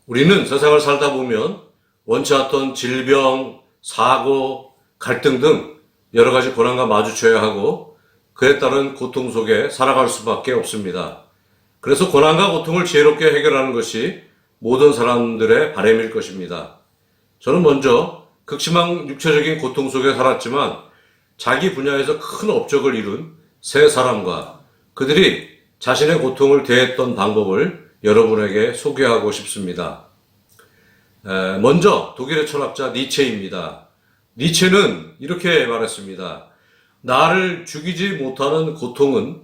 우리는 세상을 살다 보면 원치 않던 질병, 사고, 갈등 등 여러 가지 고난과 마주쳐야 하고 그에 따른 고통 속에 살아갈 수밖에 없습니다. 그래서 고난과 고통을 지혜롭게 해결하는 것이 모든 사람들의 바람일 것입니다. 저는 먼저 극심한 육체적인 고통 속에 살았지만 자기 분야에서 큰 업적을 이룬 세 사람과 그들이 자신의 고통을 대했던 방법을 여러분에게 소개하고 싶습니다. 먼저 독일의 철학자 니체입니다. 니체는 이렇게 말했습니다. 나를 죽이지 못하는 고통은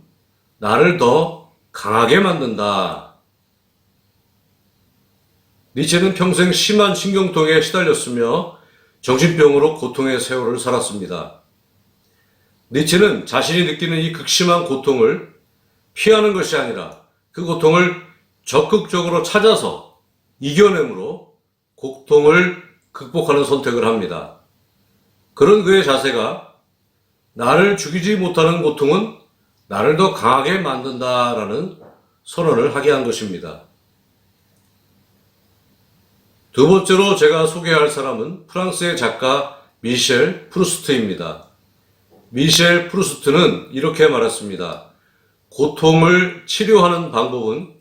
나를 더 강하게 만든다. 니체는 평생 심한 신경통에 시달렸으며 정신병으로 고통의 세월을 살았습니다. 니체는 자신이 느끼는 이 극심한 고통을 피하는 것이 아니라 그 고통을 적극적으로 찾아서 이겨내므로 고통을 극복하는 선택을 합니다. 그런 그의 자세가 나를 죽이지 못하는 고통은 나를 더 강하게 만든다라는 선언을 하게 한 것입니다. 두 번째로 제가 소개할 사람은 프랑스의 작가 미셸 프루스트입니다. 미셸 프루스트는 이렇게 말했습니다. 고통을 치료하는 방법은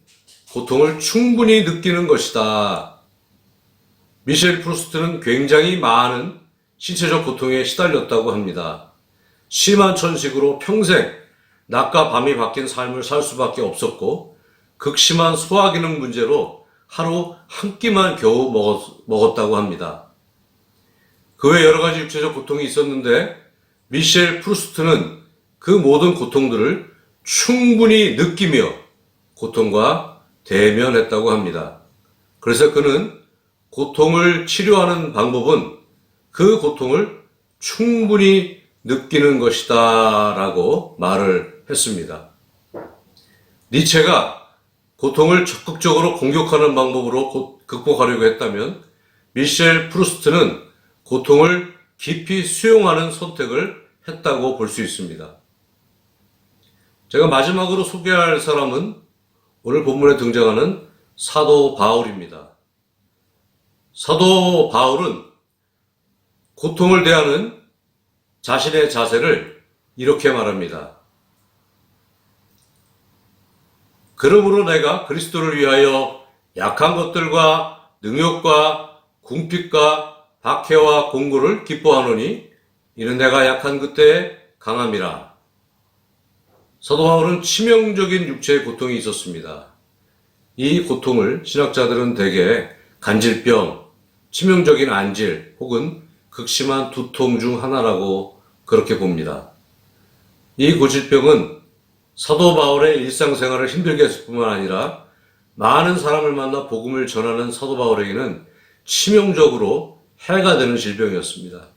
고통을 충분히 느끼는 것이다. 미셸 프루스트는 굉장히 많은 신체적 고통에 시달렸다고 합니다. 심한 천식으로 평생 낮과 밤이 바뀐 삶을 살 수밖에 없었고 극심한 소화기능 문제로 하루 한 끼만 겨우 먹었다고 합니다. 그 외 여러 가지 육체적 고통이 있었는데 미셸 프루스트는 그 모든 고통들을 충분히 느끼며 고통과 대면했다고 합니다. 그래서 그는 고통을 치료하는 방법은 그 고통을 충분히 느끼는 것이다 라고 말을 했습니다. 니체가 고통을 적극적으로 공격하는 방법으로 극복하려고 했다면 미셸 프루스트는 고통을 깊이 수용하는 선택을 했다고 볼 수 있습니다. 제가 마지막으로 소개할 사람은 오늘 본문에 등장하는 사도 바울입니다. 사도 바울은 고통을 대하는 자신의 자세를 이렇게 말합니다. 그러므로 내가 그리스도를 위하여 약한 것들과 능욕과 궁핍과 박해와 공고를 기뻐하노니 이는 내가 약한 그때에 강함이라. 사도 바울은 치명적인 육체의 고통이 있었습니다. 이 고통을 신학자들은 대개 간질병, 치명적인 안질 혹은 극심한 두통 중 하나라고 그렇게 봅니다. 이 고질병은 사도 바울의 일상생활을 힘들게 했을 뿐만 아니라 많은 사람을 만나 복음을 전하는 사도 바울에게는 치명적으로 해가 되는 질병이었습니다.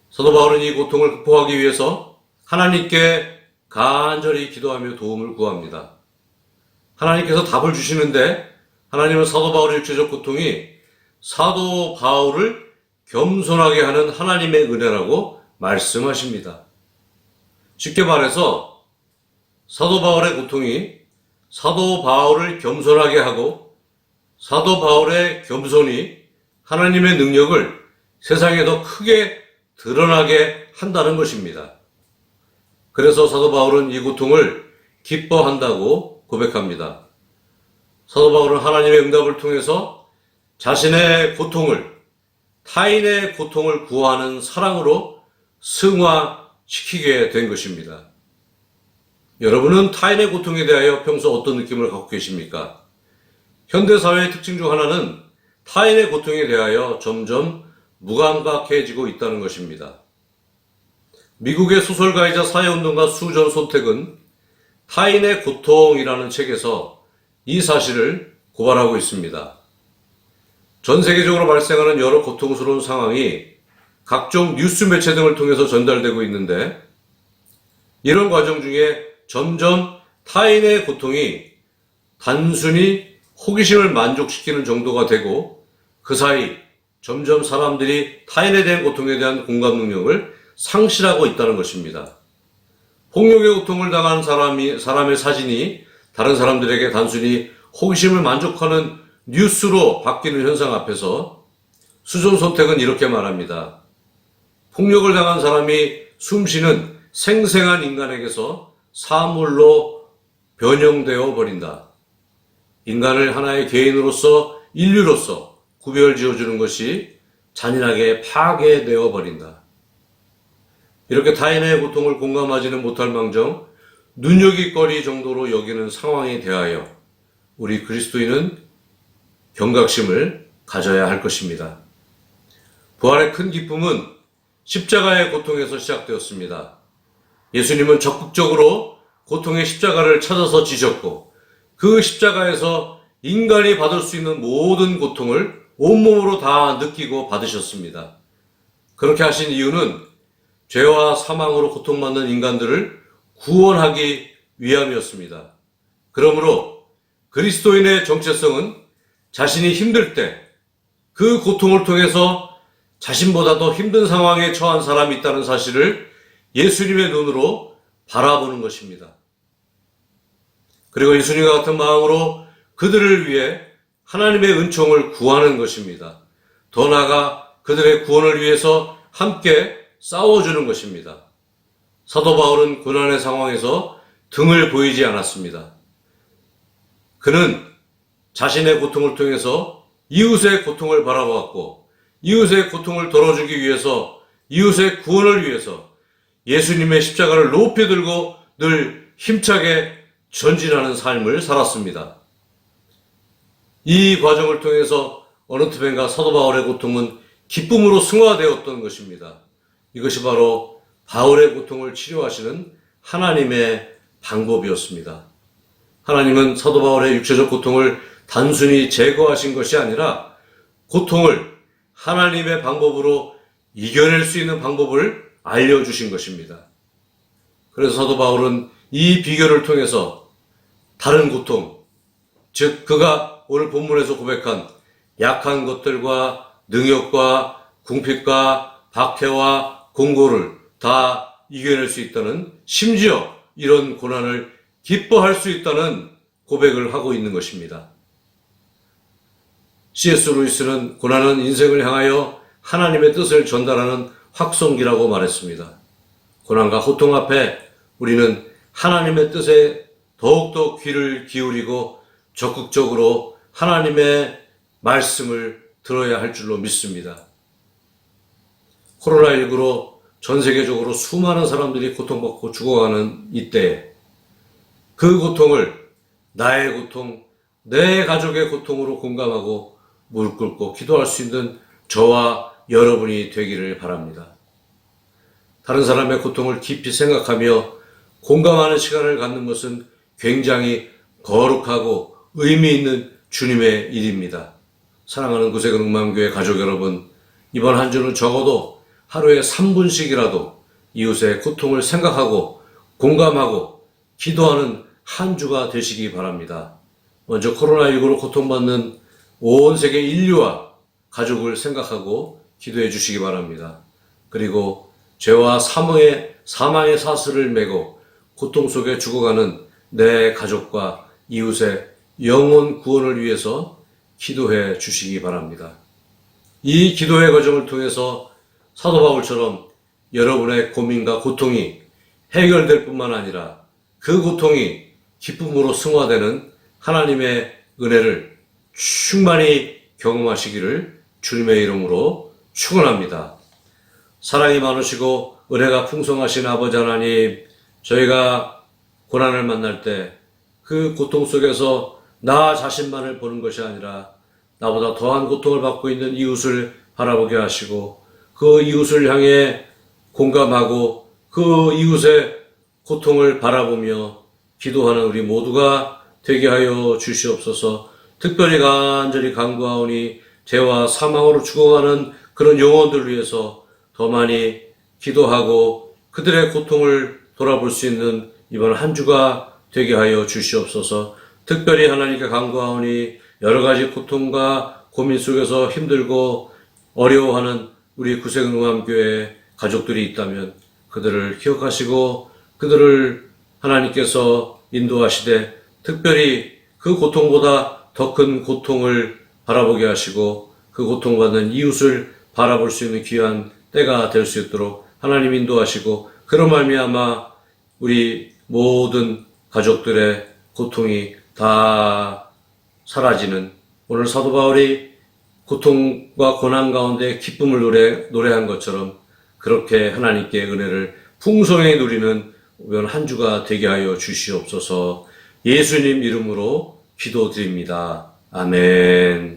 사도 바울은 이 고통을 극복하기 위해서 하나님께 간절히 기도하며 도움을 구합니다. 하나님께서 답을 주시는데 하나님은 사도 바울의 육체적 고통이 사도 바울을 겸손하게 하는 하나님의 은혜라고 말씀하십니다. 쉽게 말해서 사도 바울의 고통이 사도 바울을 겸손하게 하고 사도 바울의 겸손이 하나님의 능력을 세상에 더 크게 드러나게 한다는 것입니다. 그래서 사도 바울은 이 고통을 기뻐한다고 고백합니다. 사도 바울은 하나님의 응답을 통해서 자신의 고통을 타인의 고통을 구하는 사랑으로 승화시키게 된 것입니다. 여러분은 타인의 고통에 대하여 평소 어떤 느낌을 갖고 계십니까? 현대사회의 특징 중 하나는 타인의 고통에 대하여 점점 무감각해지고 있다는 것입니다. 미국의 소설가이자 사회운동가 수전 손택은 타인의 고통이라는 책에서 이 사실을 고발하고 있습니다. 전 세계적으로 발생하는 여러 고통스러운 상황이 각종 뉴스 매체 등을 통해서 전달되고 있는데 이런 과정 중에 점점 타인의 고통이 단순히 호기심을 만족시키는 정도가 되고 그 사이 점점 사람들이 타인에 대한 고통에 대한 공감 능력을 상실하고 있다는 것입니다. 폭력의 고통을 당한 사람의 사진이 다른 사람들에게 단순히 호기심을 만족하는 뉴스로 바뀌는 현상 앞에서 수존 선택은 이렇게 말합니다. 폭력을 당한 사람이 숨쉬는 생생한 인간에게서 사물로 변형되어 버린다. 인간을 하나의 개인으로서 인류로서 구별 지어주는 것이 잔인하게 파괴되어 버린다. 이렇게 타인의 고통을 공감하지는 못할 망정 눈여깃거리 정도로 여기는 상황에 대하여 우리 그리스도인은 경각심을 가져야 할 것입니다. 부활의 큰 기쁨은 십자가의 고통에서 시작되었습니다. 예수님은 적극적으로 고통의 십자가를 찾아서 지셨고 그 십자가에서 인간이 받을 수 있는 모든 고통을 온몸으로 다 느끼고 받으셨습니다. 그렇게 하신 이유는 죄와 사망으로 고통받는 인간들을 구원하기 위함이었습니다. 그러므로 그리스도인의 정체성은 자신이 힘들 때 그 고통을 통해서 자신보다 더 힘든 상황에 처한 사람이 있다는 사실을 예수님의 눈으로 바라보는 것입니다. 그리고 예수님과 같은 마음으로 그들을 위해 하나님의 은총을 구하는 것입니다. 더 나아가 그들의 구원을 위해서 함께 싸워주는 것입니다. 사도 바울은 고난의 상황에서 등을 보이지 않았습니다. 그는 자신의 고통을 통해서 이웃의 고통을 바라보았고 이웃의 고통을 덜어주기 위해서 이웃의 구원을 위해서 예수님의 십자가를 높이 들고 늘 힘차게 전진하는 삶을 살았습니다. 이 과정을 통해서 어느 틈엔가 사도 바울의 고통은 기쁨으로 승화되었던 것입니다. 이것이 바로 바울의 고통을 치료하시는 하나님의 방법이었습니다. 하나님은 사도 바울의 육체적 고통을 단순히 제거하신 것이 아니라 고통을 하나님의 방법으로 이겨낼 수 있는 방법을 알려주신 것입니다. 그래서 사도 바울은 이 비결을 통해서 다른 고통, 즉 그가 오늘 본문에서 고백한 약한 것들과 능욕과 궁핍과 박해와 공고를 다 이겨낼 수 있다는, 심지어 이런 고난을 기뻐할 수 있다는 고백을 하고 있는 것입니다. C.S. 루이스는 고난은 인생을 향하여 하나님의 뜻을 전달하는 확성기라고 말했습니다. 고난과 고통 앞에 우리는 하나님의 뜻에 더욱더 귀를 기울이고 적극적으로 하나님의 말씀을 들어야 할 줄로 믿습니다. 코로나19로 전 세계적으로 수많은 사람들이 고통받고 죽어가는 이때에 그 고통을 나의 고통, 내 가족의 고통으로 공감하고 무릎 꿇고 기도할 수 있는 저와 여러분이 되기를 바랍니다. 다른 사람의 고통을 깊이 생각하며 공감하는 시간을 갖는 것은 굉장히 거룩하고 의미 있는 주님의 일입니다. 사랑하는 구세군음마음교회 가족 여러분, 이번 한 주는 적어도 하루에 3분씩이라도 이웃의 고통을 생각하고 공감하고 기도하는 한 주가 되시기 바랍니다. 먼저 코로나19로 고통받는 온 세계 인류와 가족을 생각하고 기도해 주시기 바랍니다. 그리고 죄와 사망의 사슬을 메고 고통 속에 죽어가는 내 가족과 이웃의 영혼 구원을 위해서 기도해 주시기 바랍니다. 이 기도의 과정을 통해서 사도 바울처럼 여러분의 고민과 고통이 해결될 뿐만 아니라 그 고통이 기쁨으로 승화되는 하나님의 은혜를 충만히 경험하시기를 주님의 이름으로 축원합니다. 사랑이 많으시고 은혜가 풍성하신 아버지 하나님, 저희가 고난을 만날 때 그 고통 속에서 나 자신만을 보는 것이 아니라 나보다 더한 고통을 받고 있는 이웃을 바라보게 하시고 그 이웃을 향해 공감하고 그 이웃의 고통을 바라보며 기도하는 우리 모두가 되게 하여 주시옵소서. 특별히 간절히 간구하오니 죄와 사망으로 죽어가는 그런 영혼들을 위해서 더 많이 기도하고 그들의 고통을 돌아볼 수 있는 이번 한 주가 되게 하여 주시옵소서. 특별히 하나님께 간구하오니 여러 가지 고통과 고민 속에서 힘들고 어려워하는 우리 구세군음마음교회 가족들이 있다면 그들을 기억하시고 그들을 하나님께서 인도하시되 특별히 그 고통보다 더 큰 고통을 바라보게 하시고 그 고통받는 이웃을 바라볼 수 있는 귀한 때가 될 수 있도록 하나님 인도하시고 그런 말미암아 우리 모든 가족들의 고통이 다 사라지는 오늘 사도 바울이 고통과 고난 가운데 기쁨을 노래한 것처럼 그렇게 하나님께 은혜를 풍성히 누리는 한 주가 되게 하여 주시옵소서. 예수님 이름으로 기도드립니다. 아멘.